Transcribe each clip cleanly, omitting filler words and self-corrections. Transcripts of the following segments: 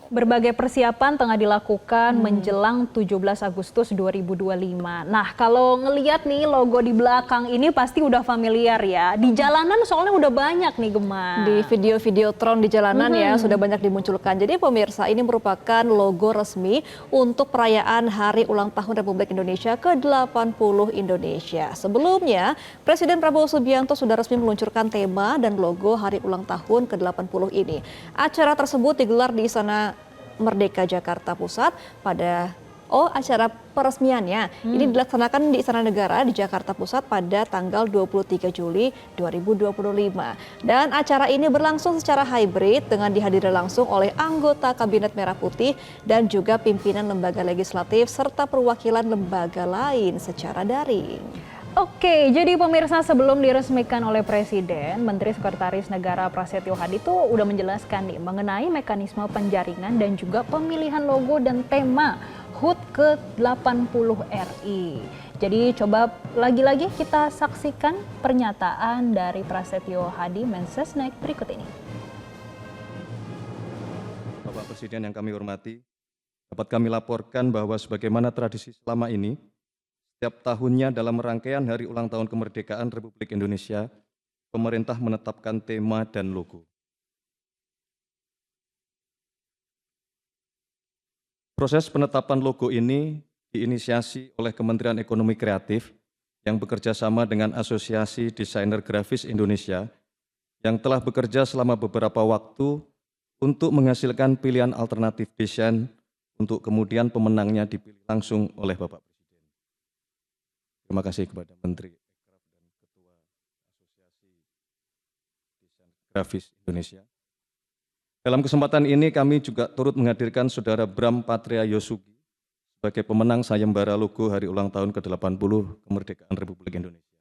Berbagai persiapan tengah dilakukan menjelang 17 Agustus 2025. Nah, kalau ngelihat nih logo di belakang ini pasti udah familiar ya. Di jalanan soalnya udah banyak nih, Gemma. Di video-video tron di jalanan ya sudah banyak dimunculkan. Jadi pemirsa, ini merupakan logo resmi untuk perayaan Hari Ulang Tahun Republik Indonesia ke-80 Indonesia. Sebelumnya, Presiden Prabowo Subianto sudah resmi meluncurkan tema dan logo Hari Ulang Tahun ke-80 ini. Acara tersebut digelar di Istana Merdeka Jakarta Pusat pada acara peresmiannya ini dilaksanakan di Istana Negara di Jakarta Pusat pada tanggal 23 Juli 2025. Dan acara ini berlangsung secara hybrid dengan dihadiri langsung oleh anggota Kabinet Merah Putih dan juga pimpinan lembaga legislatif serta perwakilan lembaga lain secara daring. Oke, jadi pemirsa, sebelum diresmikan oleh Presiden, Menteri Sekretaris Negara Prasetyo Hadi itu udah menjelaskan nih mengenai mekanisme penjaringan dan juga pemilihan logo dan tema HUT ke-80 RI. Jadi coba lagi-lagi kita saksikan pernyataan dari Prasetyo Hadi Mensesnek berikut ini. Bapak Presiden yang kami hormati, dapat kami laporkan bahwa sebagaimana tradisi selama ini, setiap tahunnya dalam rangkaian Hari Ulang Tahun Kemerdekaan Republik Indonesia, pemerintah menetapkan tema dan logo. Proses penetapan logo ini diinisiasi oleh Kementerian Ekonomi Kreatif yang bekerja sama dengan Asosiasi Desainer Grafis Indonesia yang telah bekerja selama beberapa waktu untuk menghasilkan pilihan alternatif desain untuk kemudian pemenangnya dipilih langsung oleh Bapak Presiden. Terima kasih kepada Menteri Ekraf dan Ketua Asosiasi Desain Grafis Indonesia. Dalam kesempatan ini kami juga turut menghadirkan Saudara Bram Patria Yosugi sebagai pemenang sayembara logo Hari Ulang Tahun ke-80 Kemerdekaan Republik Indonesia.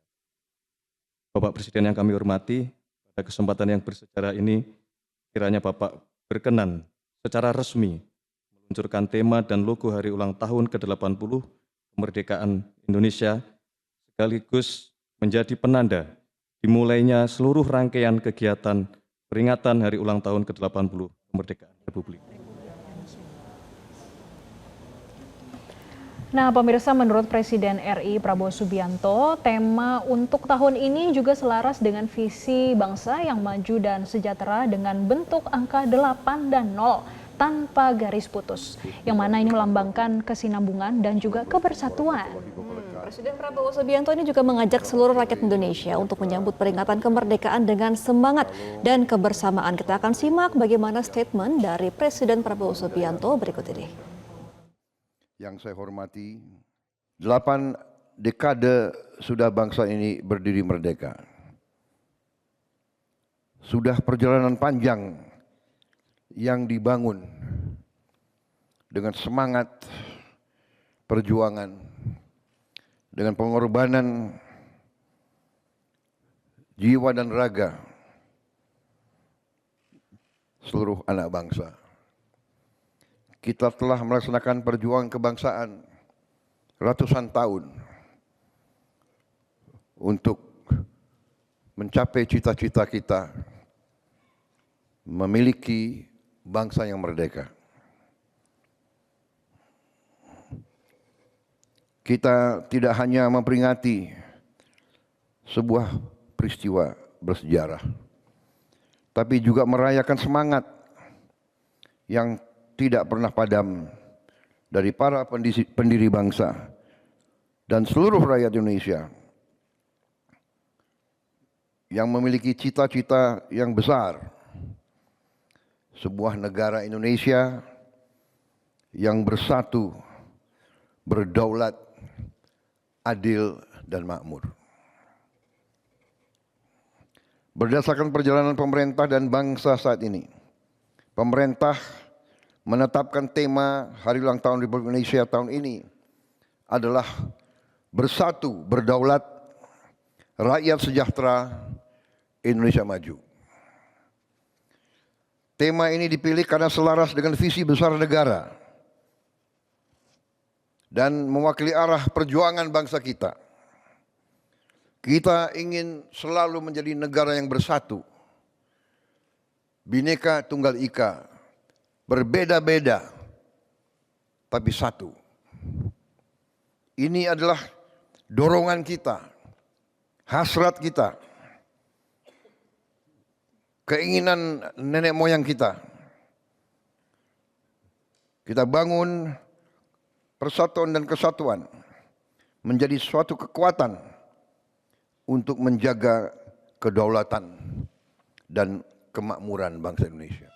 Bapak Presiden yang kami hormati, pada kesempatan yang bersejarah ini, kiranya Bapak berkenan secara resmi meluncurkan tema dan logo Hari Ulang Tahun ke-80 Kemerdekaan Indonesia sekaligus menjadi penanda dimulainya seluruh rangkaian kegiatan peringatan Hari Ulang Tahun ke-80 Kemerdekaan Republik. Nah, pemirsa, menurut Presiden RI Prabowo Subianto, tema untuk tahun ini juga selaras dengan visi bangsa yang maju dan sejahtera dengan bentuk angka 8 dan 0 tanpa garis putus, yang mana ini melambangkan kesinambungan dan juga kebersatuan. Presiden Prabowo Subianto ini juga mengajak seluruh rakyat Indonesia untuk menyambut peringatan kemerdekaan dengan semangat dan kebersamaan. Kita akan simak bagaimana statement dari Presiden Prabowo Subianto berikut ini. Yang saya hormati, 8 dekade sudah bangsa ini berdiri merdeka. Sudah perjalanan panjang yang dibangun dengan semangat perjuangan, dengan pengorbanan jiwa dan raga seluruh anak bangsa. Kita telah melaksanakan perjuangan kebangsaan ratusan tahun untuk mencapai cita-cita kita memiliki bangsa yang merdeka. Kita tidak hanya memperingati sebuah peristiwa bersejarah, tapi juga merayakan semangat yang tidak pernah padam dari para pendiri bangsa dan seluruh rakyat Indonesia yang memiliki cita-cita yang besar. Sebuah negara Indonesia yang bersatu, berdaulat, adil dan makmur. Berdasarkan perjalanan pemerintah dan bangsa saat ini, pemerintah menetapkan tema Hari Ulang Tahun Republik Indonesia tahun ini adalah bersatu, berdaulat, rakyat sejahtera, Indonesia maju. Tema ini dipilih karena selaras dengan visi besar negara dan mewakili arah perjuangan bangsa kita. Kita ingin selalu menjadi negara yang bersatu, Bhinneka Tunggal Ika, berbeda-beda, tapi satu. Ini adalah dorongan kita, hasrat kita, keinginan nenek moyang kita. Kita bangun persatuan dan kesatuan menjadi suatu kekuatan untuk menjaga kedaulatan dan kemakmuran bangsa Indonesia.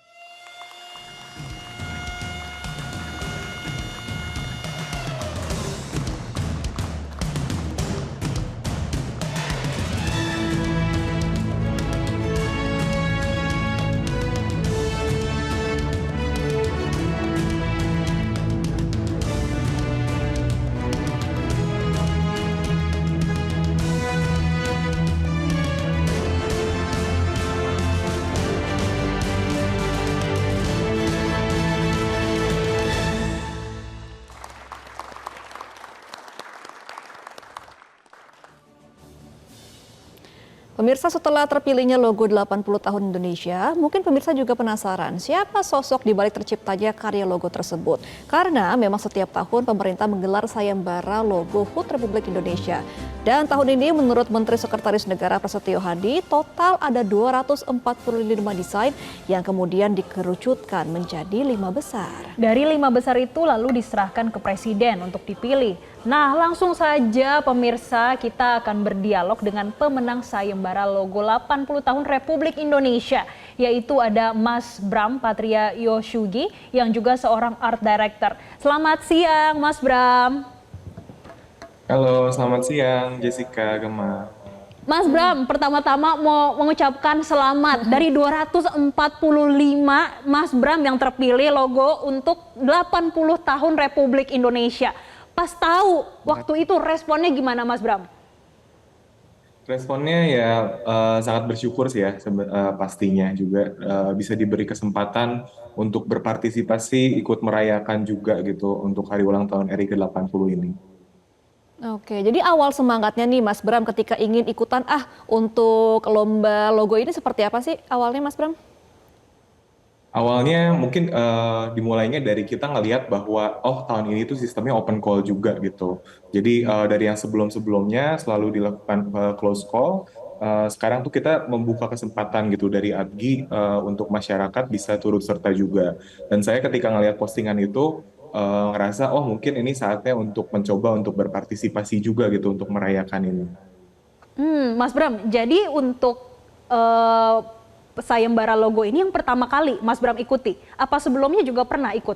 Pemirsa, setelah terpilihnya logo 80 tahun Indonesia, mungkin pemirsa juga penasaran siapa sosok di balik terciptanya karya logo tersebut. Karena memang setiap tahun pemerintah menggelar sayembara logo HUT Republik Indonesia. Dan tahun ini menurut Menteri Sekretaris Negara Prasetyo Hadi, total ada 245 desain yang kemudian dikerucutkan menjadi 5 besar. Dari 5 besar itu lalu diserahkan ke Presiden untuk dipilih. Nah, langsung saja pemirsa, kita akan berdialog dengan pemenang sayembara logo 80 tahun Republik Indonesia, yaitu ada Mas Bram Patria Yoshugi yang juga seorang art director. Selamat siang Mas Bram. Halo, selamat siang Jessica, Gemma. Mas Bram, pertama-tama mau mengucapkan selamat dari 245 Mas Bram yang terpilih logo untuk 80 tahun Republik Indonesia. Pas tahu waktu itu responnya gimana Mas Bram? Responnya ya sangat bersyukur sih ya pastinya juga bisa diberi kesempatan untuk berpartisipasi ikut merayakan juga gitu untuk hari ulang tahun RI ke-80 ini. Oke, jadi awal semangatnya nih Mas Bram ketika ingin ikutan untuk lomba logo ini seperti apa sih awalnya Mas Bram? Awalnya mungkin dimulainya dari kita ngelihat bahwa tahun ini tuh sistemnya open call juga gitu. Jadi dari yang sebelum-sebelumnya selalu dilakukan close call, sekarang tuh kita membuka kesempatan gitu dari ADGI untuk masyarakat bisa turut serta juga. Dan saya ketika ngelihat postingan itu ngerasa mungkin ini saatnya untuk mencoba untuk berpartisipasi juga gitu untuk merayakan ini. Mas Bram, jadi untuk sayembara logo ini yang pertama kali Mas Bram ikuti? Apa sebelumnya juga pernah ikut?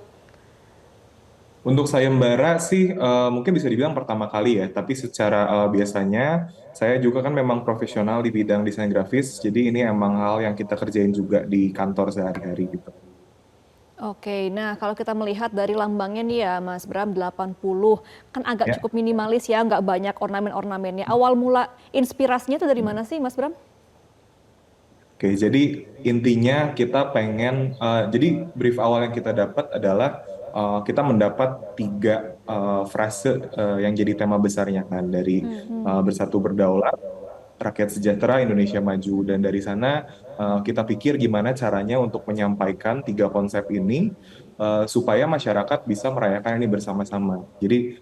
Untuk sayembara sih mungkin bisa dibilang pertama kali ya, tapi secara biasanya saya juga kan memang profesional di bidang desain grafis, jadi ini emang hal yang kita kerjain juga di kantor sehari-hari gitu. Oke, nah kalau kita melihat dari lambangnya nih ya Mas Bram 80, kan agak Ya. cukup minimalis ya, nggak banyak ornamen-ornamennya. Awal mula inspirasinya itu dari mana sih Mas Bram? Oke, jadi intinya kita pengen, jadi brief awal yang kita dapat adalah kita mendapat 3 frase yang jadi tema besarnya kan dari Bersatu Berdaulat, Rakyat Sejahtera, Indonesia Maju. Dan dari sana kita pikir gimana caranya untuk menyampaikan 3 konsep ini supaya masyarakat bisa merayakan ini bersama-sama. Jadi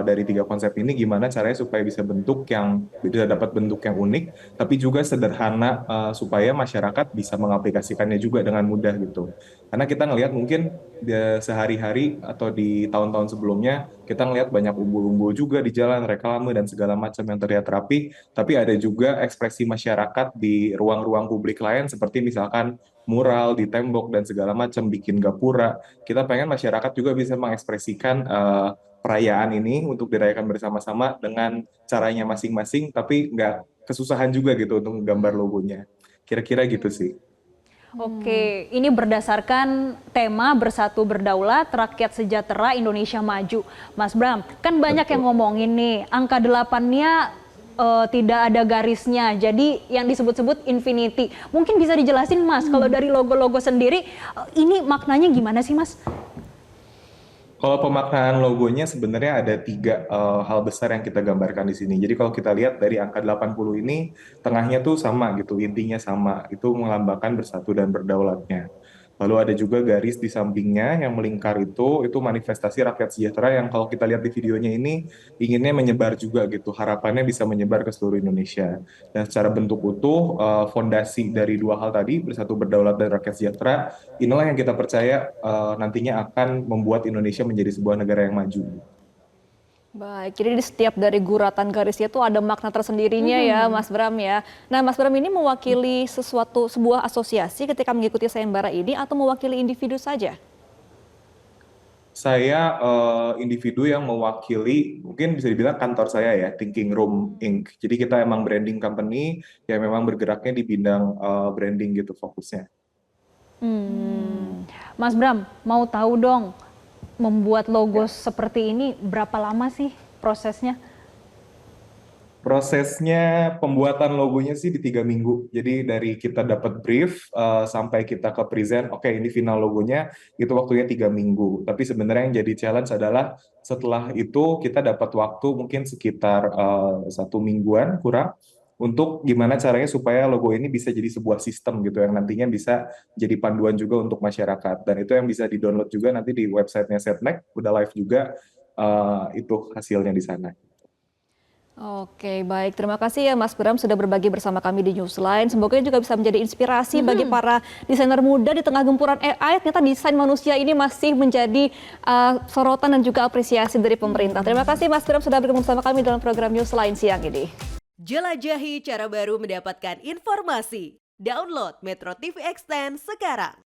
dari 3 konsep ini gimana caranya supaya bisa dapat bentuk yang unik, tapi juga sederhana supaya masyarakat bisa mengaplikasikannya juga dengan mudah gitu. Karena kita ngelihat mungkin sehari-hari atau di tahun-tahun sebelumnya kita ngelihat banyak umbul-umbul juga di jalan, reklame dan segala macam yang terlihat rapi, tapi ada juga ekspresi masyarakat di ruang-ruang publik lain seperti misalkan mural di tembok dan segala macam, bikin gapura. Kita pengen masyarakat juga bisa mengekspresikan perayaan ini untuk dirayakan bersama-sama dengan caranya masing-masing, tapi nggak kesusahan juga gitu untuk menggambar logonya. Kira-kira gitu sih. Oke, ini berdasarkan tema Bersatu Berdaulat, Rakyat Sejahtera, Indonesia Maju. Mas Bram, kan banyak yang ngomongin nih, angka 8-nya tidak ada garisnya, jadi yang disebut-sebut infinity. Mungkin bisa dijelasin Mas, kalau dari logo-logo sendiri, ini maknanya gimana sih Mas? Kalau pemaknaan logonya sebenarnya ada 3 hal besar yang kita gambarkan di sini. Jadi kalau kita lihat dari angka 80 ini, tengahnya tuh sama gitu, intinya sama. Itu melambangkan bersatu dan berdaulatnya. Lalu ada juga garis di sampingnya yang melingkar itu manifestasi rakyat sejahtera yang kalau kita lihat di videonya ini inginnya menyebar juga gitu, harapannya bisa menyebar ke seluruh Indonesia. Dan secara bentuk utuh, fondasi dari dua hal tadi, bersatu berdaulat dan rakyat sejahtera, inilah yang kita percaya nantinya akan membuat Indonesia menjadi sebuah negara yang maju. Baik, jadi di setiap dari guratan garisnya itu ada makna tersendirinya ya Mas Bram ya. Nah Mas Bram ini mewakili sebuah asosiasi ketika mengikuti sayembara ini atau mewakili individu saja? Saya individu yang mewakili, mungkin bisa dibilang kantor saya ya, Thinking Room Inc. Jadi kita emang branding company yang memang bergeraknya di bidang branding gitu fokusnya. Mas Bram, mau tahu dong, membuat logo seperti ini berapa lama sih prosesnya? Prosesnya pembuatan logonya sih di 3 minggu. Jadi dari kita dapat brief sampai kita ke present, oke ini final logonya, itu waktunya 3 minggu. Tapi sebenarnya yang jadi challenge adalah setelah itu kita dapat waktu mungkin sekitar 1 mingguan kurang untuk gimana caranya supaya logo ini bisa jadi sebuah sistem gitu yang nantinya bisa jadi panduan juga untuk masyarakat. Dan itu yang bisa di-download juga nanti di websitenya Setnek, udah live juga itu hasilnya di sana. Oke, baik. Terima kasih ya Mas Bram sudah berbagi bersama kami di Newsline. Semoga juga bisa menjadi inspirasi bagi para desainer muda di tengah gempuran AI. Ternyata desain manusia ini masih menjadi sorotan dan juga apresiasi dari pemerintah. Terima kasih Mas Bram sudah bergabung bersama kami dalam program Newsline siang ini. Jelajahi cara baru mendapatkan informasi. Download Metro TV Extend sekarang.